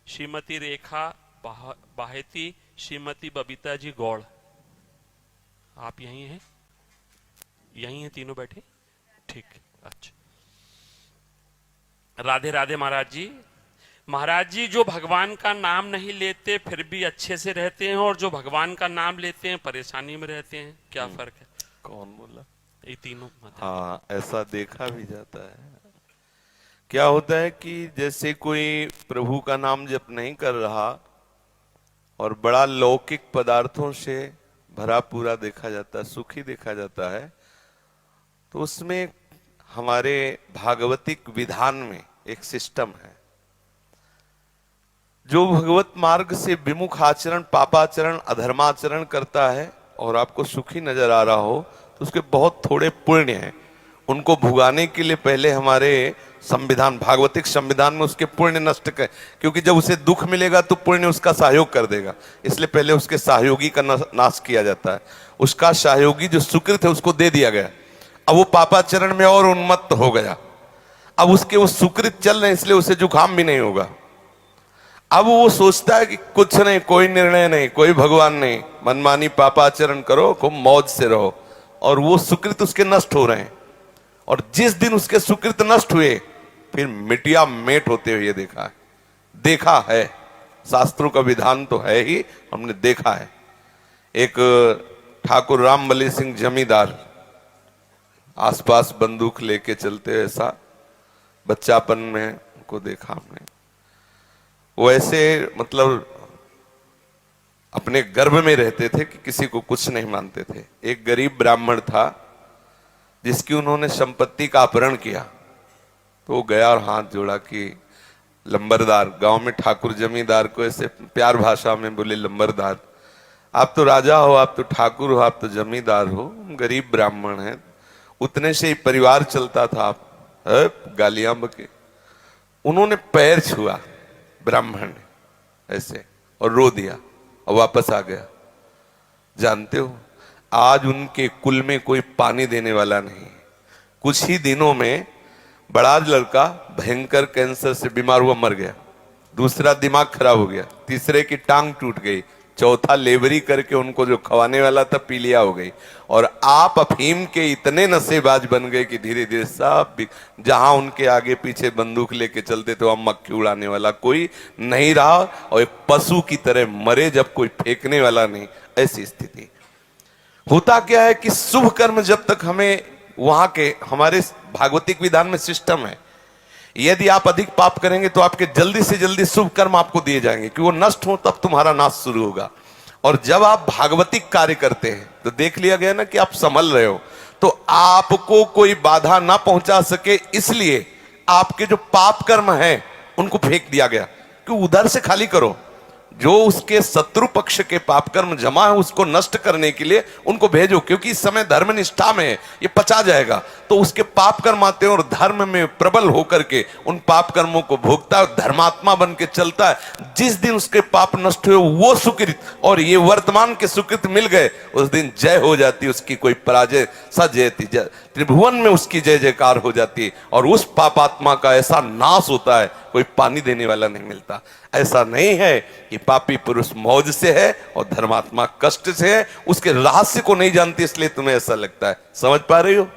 श्रीमती रेखा बाहेती, श्रीमती बबीता जी गौड़। आप यहीं हैं? यहीं हैं तीनों बैठे? ठीक, अच्छा। राधे राधे महाराज जी। महाराज जी, जो भगवान का नाम नहीं लेते फिर भी अच्छे से रहते हैं, और जो भगवान का नाम लेते हैं परेशानी में रहते हैं, क्या फर्क है? कौन बोला? ये तीनों हाँ, ऐसा देखा भी जाता है। क्या होता है कि जैसे कोई प्रभु का नाम जप नहीं कर रहा और बड़ा लौकिक पदार्थों से भरा पूरा देखा जाता है, सुखी देखा जाता है, तो उसमें हमारे भागवतिक विधान में एक सिस्टम है। जो भगवत मार्ग से विमुख आचरण, पापाचरण, अधर्माचरण करता है और आपको सुखी नजर आ रहा हो, तो उसके बहुत थोड़े पुण्य हैं। उनको भुगाने के लिए पहले हमारे संविधान, भागवतिक संविधान में उसके पुण्य नष्ट कर, क्योंकि जब उसे दुख मिलेगा तो पुण्य उसका सहयोग कर देगा, इसलिए पहले उसके सहयोगी का नाश किया जाता है। उसका सहयोगी जो सुकृत है उसको दे दिया गया। अब वो पापाचरण में और उन्मत्त हो गया। अब उसके वो सुकृत चल रहे, इसलिए उसे जुकाम भी नहीं होगा। अब वो सोचता है कि कुछ नहीं, कोई निर्णय नहीं, कोई भगवान नहीं, मनमानी पापाचरण करो, खूब मौज से रहो, और वो सुकृत उसके नष्ट हो रहे हैं। और जिस दिन उसके सुकृत नष्ट हुए, फिर मिटिया मेट होते हुए देखा है। शास्त्रों का विधान तो है ही, हमने देखा है। एक ठाकुर रामबली सिंह जमींदार, आसपास बंदूक लेके चलते, ऐसा बच्चापन में उनको देखा हमने। वो ऐसे मतलब अपने गर्भ में रहते थे कि किसी को कुछ नहीं मानते थे। एक गरीब ब्राह्मण था जिसकी उन्होंने संपत्ति का अपहरण किया, तो वो गया और हाथ जोड़ा कि लंबरदार, गांव में ठाकुर जमींदार को ऐसे प्यार भाषा में बोले, लंबरदार, आप तो राजा हो, आप तो ठाकुर हो, आप तो जमींदार हो, गरीब ब्राह्मण हैं, उतने से ही परिवार चलता था, आप गालियां बके। उन्होंने पैर छुआ ब्राह्मण ने ऐसे, और रो दिया और वापस आ गया। जानते हो, आज उनके कुल में कोई पानी देने वाला नहीं। कुछ ही दिनों में बड़ा लड़का भयंकर कैंसर से बीमार हुआ, मर गया। दूसरा दिमाग खराब हो गया, तीसरे की टांग टूट गई, चौथा लेबरी करके उनको जो खवाने वाला था पीलिया हो गई। और आप अफीम के इतने नशेबाज बन गए कि धीरे धीरे सब, जहां उनके आगे पीछे बंदूक लेके चलते थे वहां मक्खी उड़ाने वाला कोई नहीं रहा, और एक पशु की तरह मरे जब कोई फेंकने वाला नहीं, ऐसी स्थिति। होता क्या है कि शुभ कर्म जब तक हमें, वहां के हमारे भागवतिक विधान में सिस्टम है, यदि आप अधिक पाप करेंगे तो आपके जल्दी से जल्दी शुभ कर्म आपको दिए जाएंगे, कि वो नष्ट हो तब तुम्हारा नाश शुरू होगा। और जब आप भागवतिक कार्य करते हैं तो देख लिया गया ना कि आप संभल रहे हो, तो आपको कोई बाधा ना पहुंचा सके, इसलिए आपके जो पाप कर्म हैं उनको फेंक दिया गया कि उधर से खाली करो। जो उसके शत्रु पक्ष के पाप कर्म जमा है उसको नष्ट करने के लिए उनको भेजो, क्योंकि इस समय धर्म निष्ठा में है, ये पचा जाएगा। तो उसके पाप कर्म आते हैं और धर्म में प्रबल होकर के उन पाप कर्मों को भोगता है, धर्मात्मा बन के चलता है। जिस दिन उसके पाप नष्ट हुए, वो सुकृत और ये वर्तमान के सुकृत मिल गए, उस दिन जय हो जाती, उसकी कोई पराजय सजयती, त्रिभुवन में उसकी जय जयकार हो जाती, और उस पापात्मा का ऐसा नाश होता है, कोई पानी देने वाला नहीं मिलता। ऐसा नहीं है कि पापी पुरुष मौज से है और धर्मात्मा कष्ट से है, उसके रहस्य को नहीं जानती, इसलिए तुम्हें ऐसा लगता है। समझ पा रही हो?